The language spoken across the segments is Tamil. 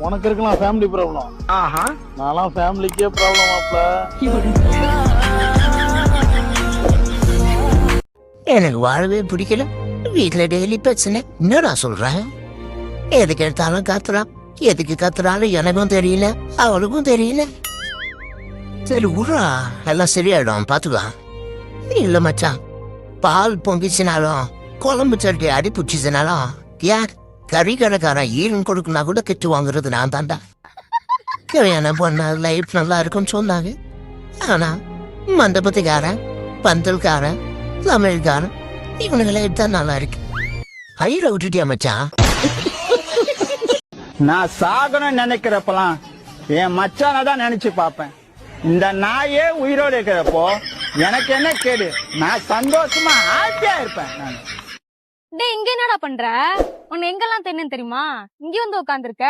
உனக்கு இருக்கலாம் ஃபேமிலி ப்ராப்ளம். நான்லாம் ஃபேமிலிக்கே ப்ராப்ளம் மாப்ள. எனக்கு வாழவே பிடிக்கல. வீட்டுல டெய்லி பிரச்சனை. என்னடா சொல்றேன்? எதுக்கு எடுத்தாலும் கத்துறான். எதுக்கு கத்துறாலும் எனக்கும் தெரியல, அவளுக்கும் தெரியல. சரி விட்றா, எல்லாம் சரியாயிடும், பாத்துக்கலாம். இல்ல மச்சான், பால் பொங்கிச்சுனாலும் குழம்பு சட்டி அடி பிடிச்சிச்சுனாலும் யார் கறி கடைக்காரன் ஈரன் கொடுக்குனா கூட கெட்டு வாங்குறது நான் தாண்டா. கல்யாணம் பொண்ணு லைஃப் நல்லா இருக்கும்னு சொன்னாங்க. ஆனா மண்டபத்துக்காரன், பந்தல்காரன், சமையல்காரன் இவனுங்களை எடுத்தா நல்லா இருக்கு. ஐயரை விட்டுட்டியா மச்சான்? நான் சாகணும்னு நினைக்கிறப்பலாம் என் மச்சான தான் நினைச்சு பாப்பேன். இந்த நாயே உயிரோடு இருக்கிறப்போ எனக்கு என்ன கேடு? நான் சந்தோஷமா ஹாப்பியா இருப்பேன். நான் டேய், இங்க என்னடா பண்ற? உன்னை எங்கெல்லாம் தெரியுமா? இங்க வந்து உட்காந்துருக்க.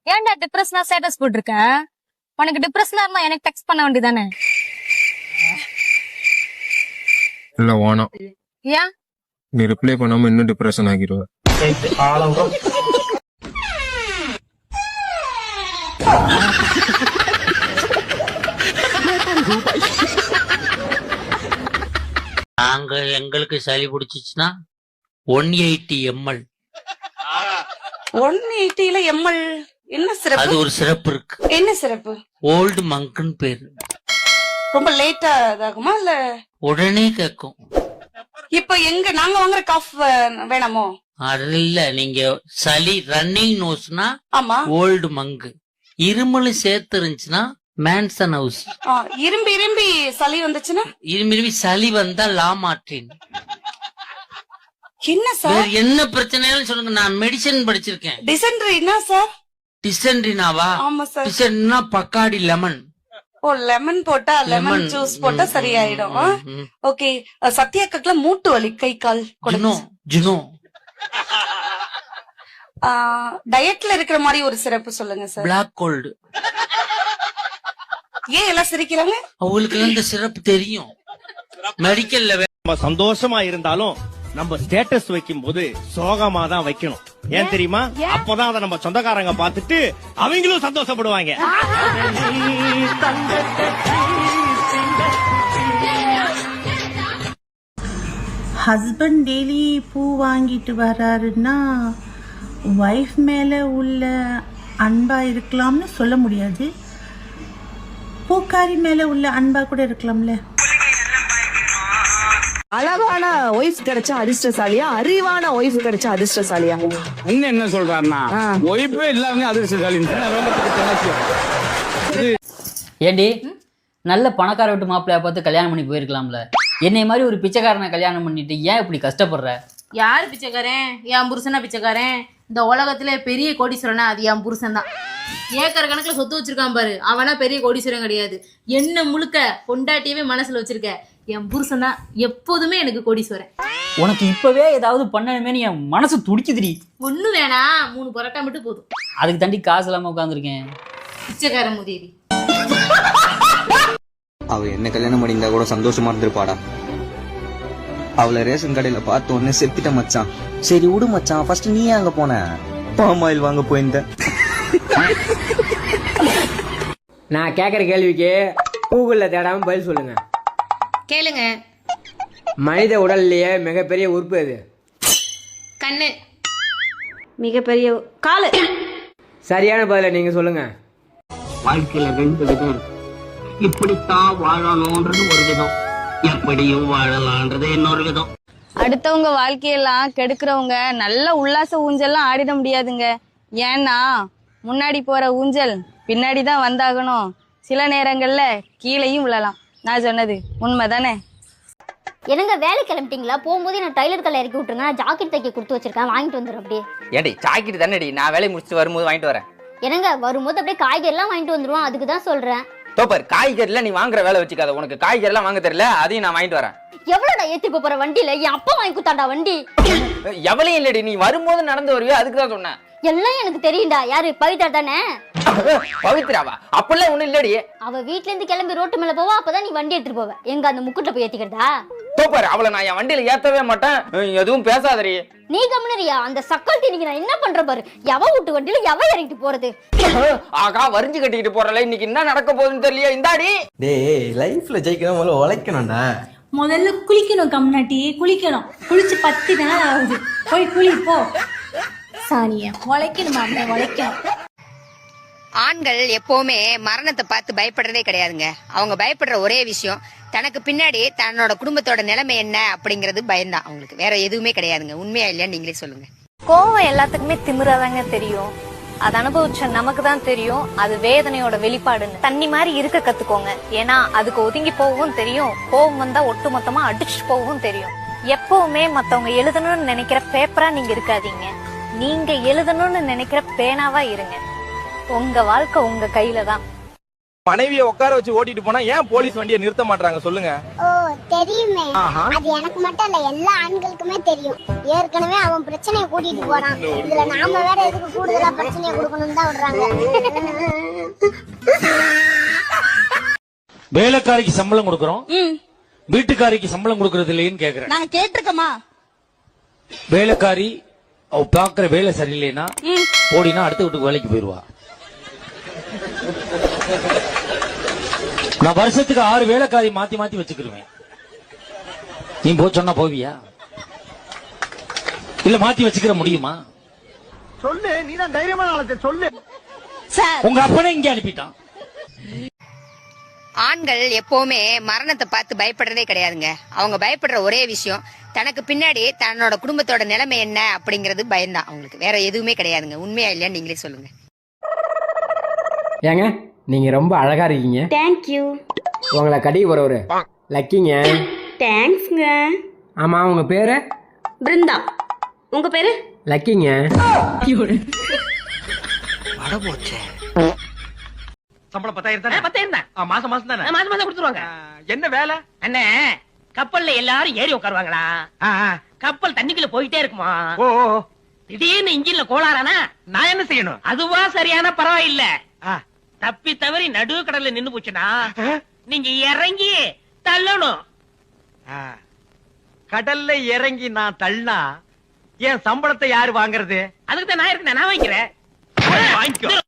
ஏன்டா டிப்ரெஷனா ஸ்டேட்டஸ் போட்டிருக்க? உனக்கு டிப்ரெஷனா இருந்தா எனக்கு டெக்ஸ்ட் பண்ண வேண்டியதானே? இல்ல வானம், ஏன் நீ ரிப்ளை பண்ணாம இன்னும் டிப்ரெஷன் ஆகிடுவ. நாங்க எங்களுக்கு சளி பிடிச்சிச்சுன்னா 180 ml. 180 ml என்ன சிறப்பு? அது ஒரு சிறப்பு இருக்கு. என்ன சிறப்பு? ஓல்டு மங்க்னு பேரு. ரொம்ப லேட்டா இதாகுமா இல்ல உடனே கேக்கும். இப்ப எங்க நாங்க வாங்குற காஃப் வேணாமோ? அது இல்ல, நீங்க சளி ரன்னிங் நோஸ்னா ஆமா, ஓல்டு மங்கு. இருமலும் சேர்த்து இருந்துச்சுன்னா மேன்சன் ஹவுஸ். இரும்பி இரும்பி சளி வந்துச்சுன்னா இரும்பி சளி வந்தா லாமாற்றின். என்ன சார்? வேற என்ன பிரச்சனைன்னு சொல்லுங்க, நான் மெடிசன் படிச்சிருக்கேன். டிசென்ட்ரினா சார்? டிசென்ட்ரினாவா? ஆமா சார். டிசென்ட்ரினா பக்காடி லெமன். ஓ, லெமன் போட்டா, லெமன் ஜூஸ் போட்டா சரியாயிடும். ஓகே. சத்யாக்கல மூட்டு வலி, கை கால் ஜுனோ. டயட்ல இருக்கிற மாதிரி ஒரு சிறப்பு சொல்லுங்க சார். Black gold. ஏன் எல்லாம் சிரிக்கிறாங்க? அவங்களுக்கு இந்த சிறப்பு தெரியும். மெடிக்கல்ல நம்ம சந்தோஷமா இருந்தாலும் நம்ம ஸ்டேட்டஸ் வைக்கும் போது சோகமா தான் வைக்கணும். ஏன் தெரியுமா? அப்பதான் அதை நம்ம சொந்தக்காரங்க பார்த்துட்டு அவங்களும் சந்தோஷப்படுவாங்க. ஹஸ்பண்ட் டெய்லி பூ வாங்கிட்டு வராருன்னா ஒய்ஃப் மேலே உள்ள அன்பா இருக்கலாம்னு சொல்ல முடியாது. பூக்காரி மேலே உள்ள அன்பா கூட இருக்கலாம்ல. அழகான ஒய்ஃப் கிடைச்சா அதிர்ஷ்டசாலியா, அறிவான ஒய்ஃப் கிடைச்சா அதிர்ஷ்டசாலியா? என்ன சொல்றாருன்னா ஒய்ஃபே இல்லாம அதிர்ஷ்டசாலி. ஏண்டி, நல்ல பணக்கார வீட்டு மாப்பிள்ளைய பார்த்து கல்யாணம் பண்ணி போயிருக்கலாம்ல. என்னை மாதிரி ஒரு பிச்சைக்காரனை கல்யாணம் பண்ணிட்டு ஏன் இப்படி கஷ்டப்படுற? யாரு பிச்சைக்காரன்? என் புருஷனா பிச்சைக்காரன்? இந்த உலகத்துல பெரிய கோடீஸ்வரனா அது என் புருஷன் தான். ஏக்கர் கணக்குல சொத்து வச்சிருக்கான் பாரு, அவனா பெரிய கோடீஸ்வரன் கிடையாது. என்ன முழுக்க பொண்டாட்டியவே மனசுல வச்சிருக்க என் புருஷன் தான் எப்போதுமே எனக்கு கோடீஸ்வரன். உனக்கு இப்பவே ஏதாவது பண்ணணுமே என் மனசு துடிக்குதுடி. ஒண்ணு வேணாம், 3 பரோட்டா மட்டும் போதும். அதுக்கு தாண்டி காசு இல்லாம உட்காந்துருக்கேன். பிச்சைக்கார முதேவி. அவ என்ன கல்யாணம் பண்ணியிருந்தா கூட சந்தோஷமா இருந்திருப்பாடா. அவளை ரேஷன் கடையில பார்த்த உடனே செத்துட்ட மச்சான். சரி விடு மச்சான், ஃபர்ஸ்ட் நீ அங்க போன? பாம் ஆயில் வாங்க போயிருந்த. நான் கேக்குற கேள்விக்கு கூகுள்ல தேடாம பதில் சொல்லுங்க. கேளுங்க. மனித உடல்லையே மிகப்பெரிய உறுப்பு எது? கண்ணு. மிகப்பெரிய காலு. சரியான பதில நீங்க சொல்லுங்க. வாழ்க்கையில 2 விதம். இப்படித்தான் வாழணும்ன்றது ஒரு விதம், எப்படியும் வாழலான்றது இன்னொரு விதம். அடுத்தவங்க வாழ்க்கையெல்லாம் கெடுக்கிறவங்க நல்ல உல்லாச ஊஞ்சல்லாம் ஆடிட முடியாதுங்க. ஏன்னா முன்னாடி போற ஊஞ்சல் பின்னாடிதான் வந்தாகணும். சில நேரங்கள்ல கீழையும் விழலாம். நான் சொன்னது உண்மைதானே? என்னங்க வேலை கிளம்பிட்டீங்களா? போகும்போது நான் டைலர் கல்ல இறக்கி விட்டுருங்க. நான் ஜாக்கெட் தைக்க கொடுத்து வச்சிருக்கேன், வாங்கிட்டு வந்துடும். அப்படியே ஏடி ஜாக்கெட் தானேடி, நான் வேலையை முடிச்சுட்டு வரும்போது வாங்கிட்டு வரேன். என்னங்க வரும்போது அப்படியே காய்கறி எல்லாம் வாங்கிட்டு வந்துருவோம், அதுக்கு தான் சொல்றேன். தோப்பர், காய்கறிலாம் நீ வாங்குற வேலை வச்சுக்காத. உனக்கு காய்கறி எல்லாம் வாங்க தெரியல, அதையும் நான் வாங்கிட்டு வரேன். எவ்வளோடா ஏத்தி போற வண்டியில? என் அப்பா வாங்கி கொடுத்தாண்டா வண்டி. எவ்வளையும் இல்லடி, நீ வரும்போது நடந்து வருவியா, அதுக்கு தான் சொன்னேன். எல்லாம் எனக்கு தெரியும்டா. யாரு? பவித்ரா தானே? பவித்ராவா? அப்படிலாம் ஒண்ணும் இல்லடி. அவ வீட்ல இருந்து கிளம்பி ரோட்டு மேல போவா, அப்பதான் நீ வண்டி எடுத்துட்டு போவ. எங்க அந்த முக்குட்ட போய் ஏத்திக்கிறதா? தோப்பாரு அவளை நான் என் வண்டியில ஏத்தவே மாட்டேன். எதுவும் பேசாதடி. நீ கம்னரியா அந்த சக்கல்ட்டி இன்னைக்கு நான் என்ன பண்ற பாரு. எவ வீட்டு வண்டியில எவ இறங்கிட்டு போறது? ஆகா வரிஞ்சு கட்டிக்கிட்டு போறல இன்னைக்கு என்ன நடக்க போகுதுன்னு தெரியல. இந்தாடி. டேய் லைஃப்ல ஜெயிக்கணும் முதல்ல உழைக்கணும்டா. முதல்ல குளிக்கணும் கம்னாட்டி, குளிக்கணும். குளிச்சு 10 நாள் ஆகுது. போய் குளி போ. சானியா உழைக்கணும் மாப்பிள்ள, உழைக்கணும். ஆண்கள் எப்பவுமே மரணத்தை பார்த்து பயப்படுறதே கிடையாதுங்க. அவங்க பயப்படுற ஒரே விஷயம் தனக்கு பின்னாடி தன்னோட குடும்பத்தோட நிலைமை என்ன அப்படிங்கறது பயம்தான் அவங்களுக்கு. வேற எதுவுமே கிடையாதுங்க. உண்மையா இல்லையா நீங்களே சொல்லுங்க. கோவம் எல்லாத்துக்குமே திமிராதாங்க தெரியும். அது அனுபவிச்ச நமக்கு தான் தெரியும் அது வேதனையோட வெளிப்பாடுன்னு. தண்ணி மாதிரி இருக்க கத்துக்கோங்க. ஏன்னா அதுக்கு ஒதுங்கி போகவும் தெரியும், கோவம் வந்தா ஒட்டு மொத்தமா அடிச்சுட்டு போகவும் தெரியும். எப்பவுமே மத்தவங்க எழுதணும்னு நினைக்கிற பேப்பரா நீங்க இருக்காதீங்க. நீங்க எழுதணும்னு நினைக்கிற பேனாவா இருங்க. உங்க வாழ்க்கை உங்க கையில தான். மனைவியை உட்கார வச்சு ஓட்டிட்டு போனா ஏன் போலீஸ் வண்டியை நிறுத்த மாட்டாங்க சொல்லுங்க? ஓ தெரியுமே. அது எனக்கு மட்டும் இல்ல, எல்லா ஆண்களுக்குமே தெரியும். ஏற்கனவே அவன் பிரச்சனையை கூட்டிட்டு போறான். இதுல நாம வேற எதுக்கு கூடுதலா பிரச்சனையை கொடுக்கணும்னு தான் விடுறாங்க. வேலைக்காரிக்கு சம்பளம் கொடுக்கறோம், வீட்டுக்காரிக்கு சம்பளம் கொடுக்கறது இல்லைன்னு கேக்குறேன். நாங்க கேட்டிருக்கோமா? வேலைக்காரி அவ பாக்குற வேலை சரியில்லைன்னா போடினா அடுத்த வீட்டுக்கு வேலைக்கு போயிருவா. நான் வருஷத்துக்கு 6 வேலைக்காரி மாத்தி மாத்தி வச்சுக்கிருவேன். நீ போ சொன்னா போவியா? இல்ல மாத்தி வச்சுக்கிற முடியுமா? சொல்லு, நீ தான் தைரியமான ஆளத்தை சொல்லு. உங்க அப்பனே இங்க அனுப்பிட்டான். ஆண்கள் எப்பவுமே மரணத்தை பார்த்து பயப்படுறதே கிடையாதுங்க. அவங்க பயப்படுற ஒரே விஷயம் தனக்கு பின்னாடி தன்னோட குடும்பத்தோட நிலைமை என்ன அப்படிங்கறது பயம்தான் அவங்களுக்கு. வேற எதுவுமே கிடையாதுங்க. உண்மையா இல்லையா நீங்களே சொல்லுங்க. ஏங்க நீங்க ரொம்ப அழகா இருக்கீங்க. Thank you. உங்களை கடி ஒரு லக்கிங்க. தேங்க்ஸ்ங்க. ஆமா உங்க பேரு? பிருந்தா. உங்க பேரு? லக்கிங்க. சம்பளம் 10,000 தானே? 10,000 தான். மாசம் மாசம் தானே? மாசம் மாசம் கொடுத்துருவாங்க. என்ன வேலை? அண்ணே கப்பல்ல எல்லாரும் ஏறி உட்காருவாங்களா? கப்பல் தண்ணிக்குள்ள போயிட்டே இருக்குமா? ஓ திடீர்னு இன்ஜின்ல கோளாறானா நான் என்ன செய்யணும்? அதுவா சரியான பரவாயில்ல. தப்பி தவறி நடு கடல்ல நின்னு போச்சுன்னா நீங்க இறங்கி தள்ளணும். கடல்ல இறங்கி நான் தள்ளனா என் சம்பளத்தை யாரு வாங்குறது? அதுக்கு தான் நான் இருக்கேன், நான் வாங்கிக்கிறேன். வாங்கிக்கோ.